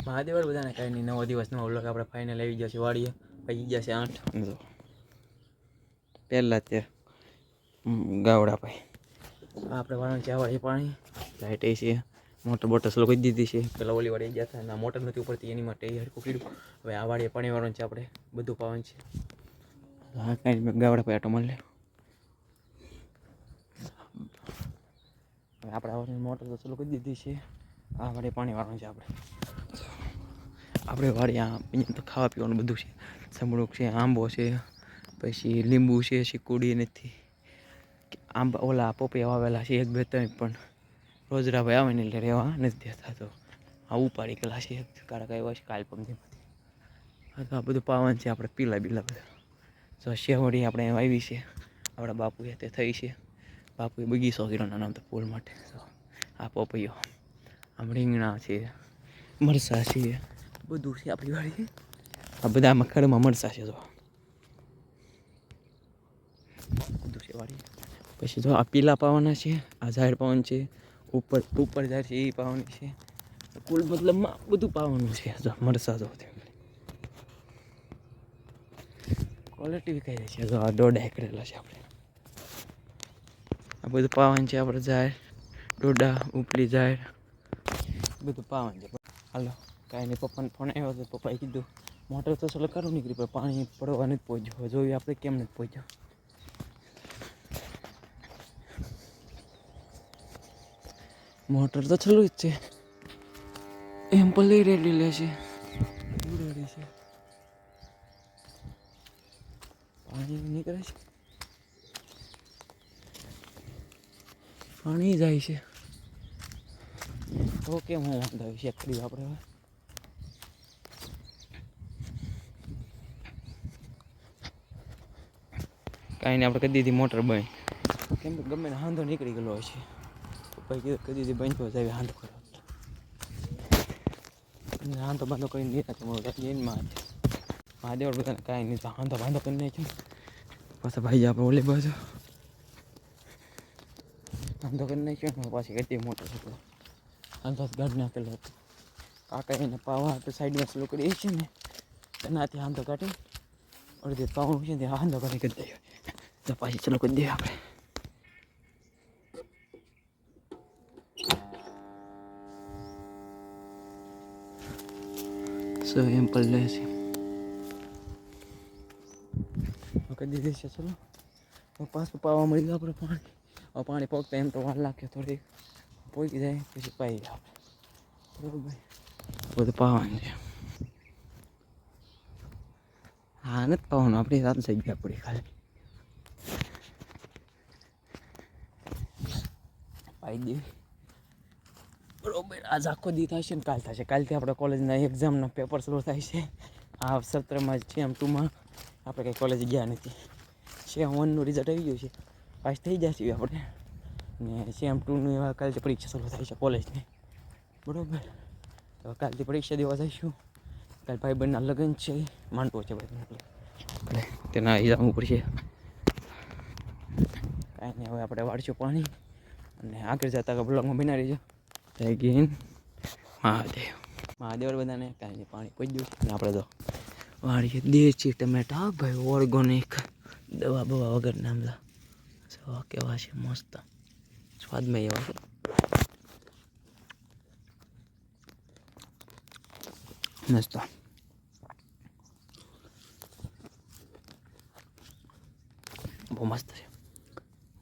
મહાદેવ બધાને કાંઈ નહીં, નવો દિવસનો વ્લોગ આપણે ફાઇનલ આવી ગયા છે વાડીએ. પૈકી ગયા છે 8 પહેલાં તે ગાવડા ભાઈ આપણે વાળવાનું છે. આ વાળી પાણી લાઇટ એ છે, મોટર બોટર સ્લો કરી દીધી છે. પેલા ઓલી વાળી ગયા હતા ના મોટર નથી ઉપડતી, એની માટે એ હરખું કીધું. હવે આ વાળીએ પાણી વાળવાનું છે, આપણે બધું પાવાનું છે. હા કાંઈ ગાવડા ભાઈ આટો મળી લે. હવે આપણે મોટર તો ચાલુ કરી દીધી છે. આ વાળે પાણી વાળવાનું છે. આપણે વાળી અહીંયા તો ખાવા પીવાનું બધું છે. સમડુક છે, આંબો છે, પછી લીંબુ છે, શીકુડી નથી આંબા, ઓલા પોપિયા વાવેલા છે 1 2 3, પણ રોજરાભાઈ આવે ને એટલે રહેવા નથી દેતા. તો આ ઉપાડી ગયેલા છે, કારક આવ્યા છે કાલ પમદીમાંથી. હા તો આ બધું પાવાનું છે આપણે, પીલા બીલા બધા. તો શેવડી આપણે વાવી છે, આપણા બાપુએ તે થઈ છે. બાપુએ બગીચો કર્યો નામ તો ફૂલ માટે. આ પોપૈયો, આમ રીંગણા છે, મરચાં છે, બધું છે આપણી વાડી. આ બધા આમાં ખડમાં મરચાં છે. જો બધું છે વાડી. પછી જો આ પીલા પાવાના છે, આ ઝાડ પાવાનું છે, ઉપર ઝાડ છે એ પાવાની છે. કુલ મતલબમાં બધું પાવાનું છે. જો મરચાં જો ક્વોલિટી કઈ છે. જો આ દોડા કરેલા છે આપણે. આ બધું પાવાનું છે આપણે. ઝાડ ડોડા ઉપલી ઝાડ બધું પાવાનું છે. હાલો કાંઈ નહીં, પપ્પાને ફોન આવ્યો હતો. પપ્પાએ કીધું મોટર તો ચાલો કરું નીકળી, પણ પાણી પડવા નથી પહોંચ્યું. જોયું આપણે કેમ નથી પહોંચ્યો. મોટર તો ચાલુ જ છે, એમ પણ લઈ રેડી લે છે, ઉડાડી છે, પાણી નીકળે છે, પાણી જાય છે. તો કેમ હું વાંધો આવી છે કરી આપણે. હવે કાંઈ નહીં, આપણે કરી દીધી મોટર બંધ. કેમ કે ગમે ને હાંધો નીકળી ગયેલો હોય છે. પપ્પાએ કીધું કરી દીધી બંધ, તો જાય હાંધો કરો. હાંધો બાંધો કરીને નીકળે એનમાં મહાદેવ બધાને કાંઈ નહીં. તો હાંધો બાંધો કરી નાખ્યો. પાછા ભાઈ આપણે ઓલી બાજુ હાંધો કરી નાખ્યો. પાછી હતી મોટર હાંધો ગાઢ નાખેલો હતો. કાકા એને પાવા આપણે સાઈડમાં સ્લો કરી છે ને, એનાથી હાંધો કાઢી અડધી પાવાનું છે ને હાંધો કાઢી કરી દઈએ. તો પાછી ચલો કરી દઈએ આપણે. સો એમ પર લે છે કરી દીધી છે. ચલો પાછું પાવા મળી ગયું આપણે પાણી. હવે પાણી પગતા એમ તો વાર લાગે થોડી, પોગી જાય પછી પાઈ જાય આપણે. બરોબર, બધું પાવાનું છે. હા નથી પાવાનું, આપણી સાથે જગ્યા પડી ખાલી પાઈ દે. બરોબર, આજ આખો દી થશે ને કાલ થશે. કાલથી આપણે કોલેજના એક્ઝામના પેપર શરૂ થાય છે. આ સત્રમાં સેમ 2માં આપણે કંઈ કોલેજ ગયા નથી. સેમ 1નું રિઝલ્ટ આવી ગયું છે, પાસ થઈ જશે આપણે. ને સેમ 2ની કાલથી પરીક્ષા શરૂ થાય છે કોલેજની. બરાબર, તો કાલથી પરીક્ષા દેવા જઈશું. કાલ ભાઈબંધના લગ્ન છે, માંડવો છે ભાઈ, એટલે તેના જવું પડશે. કાંઈ નહીં, હવે આપણે વાળશું પાણી અને આગળ જતા બ્લોગમાં બના રહીજો. જય ગીન મહાદેવ. મહાદેવ બધાને કાંઈ નહીં, પાણી પી ગયું ને આપણે તો વાળીએ દેશી ટમેટા ભાઈ, ઓર્ગોનિક દવા બવા વગર નામલા. જો કેવા છે મસ્ત, સ્વાદમાં એવા છે. મસ્ત બહુ મસ્ત છે.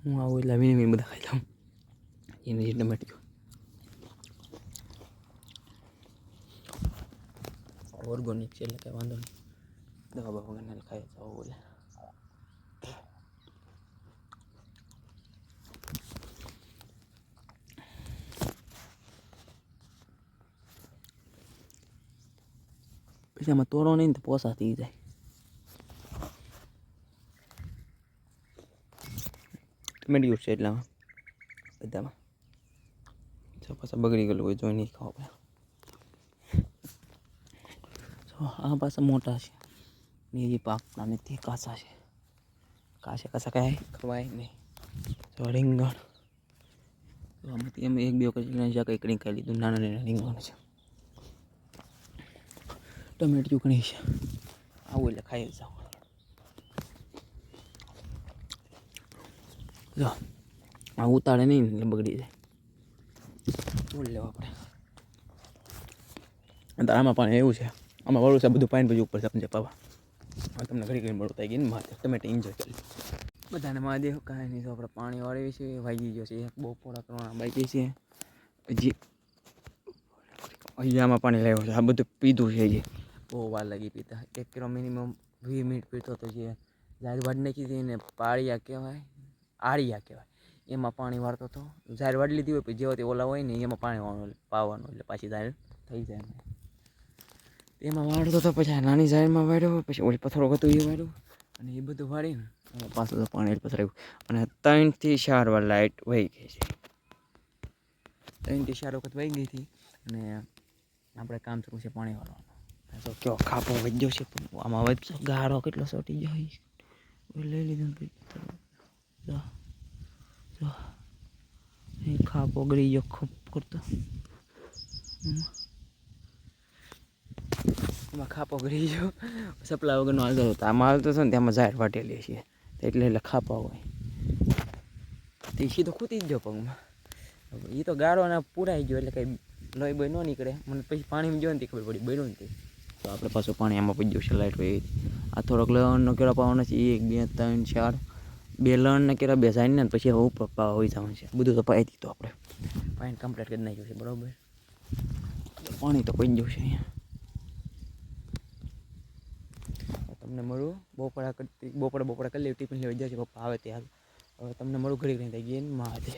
હું આવું એટલે વીણી બધા ખાઈ લઉં. એને જે ટમેટીઓ ઓર્ગોનિક છે એટલે કંઈ વાંધો નહીં. દવા બવા વગર ખાઈ જાવ બોલે. પછી આમાં તોડો નહીં ને તો પોસા થઈ જાય. ટમેટીઓ છે એટલામાં બધામાં. જો પાછા બગડી ગયેલું હોય, જોઈ નહીં ખાવા. આ પાછા મોટા છે ને, એ પાકના નથી, કાચા છે. કાચા કાંઈ ખવાય નહીં. તો રીંગણ આમાંથી અમે 1 2 કરી કંઈક ખાઈ લીધું. નાના નાના રીંગણ છે. ટમેટિયું ઘણી છે આવું એટલે ખાઈ જાઓ. જો આ ઉતાળે નહીં એટલે બગડી જાય. ફૂલ લેવા આપણે આમાં પાણી એવું છે આમાં વળું છે બધું પાણી પછી ઉપર સમજે પાવા. તમને ઘડી ઘડી મળતા ગઈ ને માથે તમે એન્જોય કરી બધાને મહાદેવ. કાંઈ નહીં તો આપણે પાણી વાળવી છે વાગી ગયો છે બપોરા કરવાના બાકી છે હજી. આમાં પાણી લાવ્યો છે આ બધું પીધું છે હજી બહુ વાર લાગી પીતા 1 કિલો મિનિમમ 20 મિનિટ પીતો તો જે ઝાર વાડ નાખી હતી ને પાળિયા કહેવાય આળિયા કહેવાય એમાં પાણી વાળતો હતો. ઝાર વાડ લીધી હોય પછી જેવાથી ઓલા હોય ને એમાં પાણી પાવાનું એટલે પાછી ઝાર થઈ જાય. એમાં વાળતો તો પછી નાની ઝારમાં વાળ્યો પછી ઓલી પથ્થરો હતું એ વાળ્યું અને એ બધું વાળીને પાછું તો પાણી પથરાયું. અને 3 થી 4 વાર લાઇટ વહી ગઈ છે. 3 થી 4 વખત વહી ગઈ હતી અને આપણે કામ શરૂ છે પાણી વાળવાનું. તો કયો ખાપો વધ્યો છે પણ આમાં વધ્યો ગાળો કેટલો સોટી જાય લઈ લીધો ખાપો ગળી ગયો ખપ કરતો એમાં ખાપો ગળી ગયો સપલા વગરનો હાલતો હતો. આમાં હાલતો હતો ને ત્યાંમાં ઝાડ વાટેલી છે એટલે ખાપા હોય તે સીધો ખૂતી જ ગયો પગમાં. એ તો ગાળો ને પૂરાઈ ગયો એટલે કંઈ લોહી બોય ન નીકળે. મને પછી પાણીમાં ગયો ને ખબર પડી બન્યું નથી તો આપણે પાછું પાણી આમાં પડી ગયું છે લાઇટ વહી. આ થોડોક લણનો કેળા પાવાનો છે 1 2 3 4 2 લણના કેળા બેસાઈને ને પછી હવે ઉપર પાવા હોઈ જવાનું છે. બધું તો પાઈ દીધું આપણે પાણી કમ્પ્લીટ કરી નાખ્યું છે બરાબર. પાણી તો પડી ગયું છે અહીંયા. તમને મળું બપોરા કરી લેવું ટિફિન લેવા જાય છે પપ્પા આવે ત્યાં. હવે તમને મળું ઘડી ઘડી થઈ ગઈ મહાદેવ.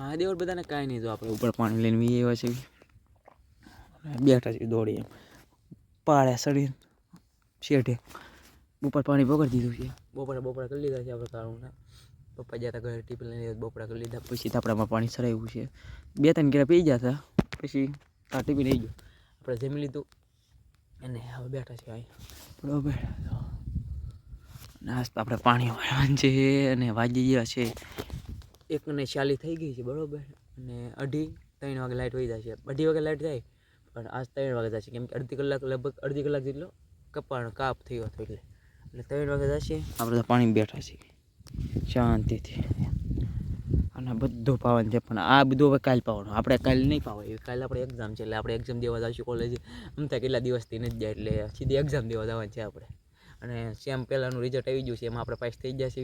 મહાદેવ બધાને કાંઈ નહીં જો આપણે ઉપર પાણી લઈને વી આવ્યા છે બેઠા છે દોડી એમ પાળ્યા શરીર શેઠે ઉપર પાણી પકડી દીધું છે. બપોરા કરી લીધા છે આપણે કાળુંના. પપ્પા જ્યાં ઘરે ટિફિન લઈને બપોરા કરી લીધા પછી આપણામાં પાણી સરાવ્યું છે. 2-3 કિલા પી ગયા હતા પછી આ ટિફિન આવી ગયું આપણે જમી લીધું અને હવે બેઠા છે અહીંયા બરાબર. નાસ્તા આપણે પાણી વાળવાનું છે અને વાગી ગયા છે 1:40 થઈ ગઈ છે બરાબર. અને 2:30-3 વાગે લાઇટ વહી જાય છે. 2 વાગે લાઇટ જાય પણ આજ 3 વાગે જશે કેમ કે લગભગ અડધી કલાક જેટલો કાપ થયો હતો એટલે 3 વાગે જશે. આપણે તો પાણી બેઠા છીએ શાંતિથી અને બધું પાવાનું છે પણ આ બધું હવે કાલે પાવાનું. આપણે કાલે નહીં પાવાય કાલે આપણે એક્ઝામ છે એટલે આપણે એક્ઝામ દેવા જઈશું કોલેજ. અમતા કેટલા દિવસથી નથી જાય એટલે સીધી એક્ઝામ દેવા જવાનું છે આપણે. અને સેમ પહેલાંનું રિઝલ્ટ આવી ગયું છે એમાં આપણે પાસ થઈ ગયા છે.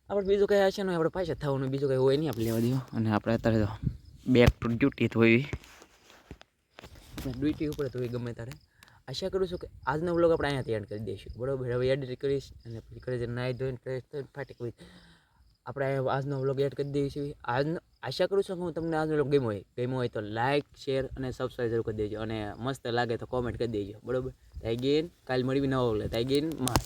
આપણે બીજું કંઈ હશે ને આપણે પાછા થવાનું બીજું કંઈ હોય નહીં આપણે લેવા દેવા. અને આપણે અત્યારે તો બેક ટુ ડ્યુટી તો હોય ડ્યુટી ઉપર તો હોય ગમે ત્યારે. આશા કરું છું કે આજનો વ્લોગ આપણે અહીંયાથી એન્ડ કરી દઈશું બરાબર. હવે એડિટ કરીશ અને પછી ઘરે જઈને નાહી ધોઈને ફ્રેશ થઈને ફાટી કોઈ આપણે આજનો વ્લોગ એડ કરી દઈશું. આશા કરું છું કે હું તમને આજનો વ્લોગ ગમ્યો હોય તો લાઇક શેર અને સબસ્ક્રાઈબ જરૂર કરી દેજો અને મસ્ત લાગે તો કોમેન્ટ કરી દેજો બરાબર. તાઈ ગેન કાલ મળવી નવો વ્લોગ તાઈ ગેન માં.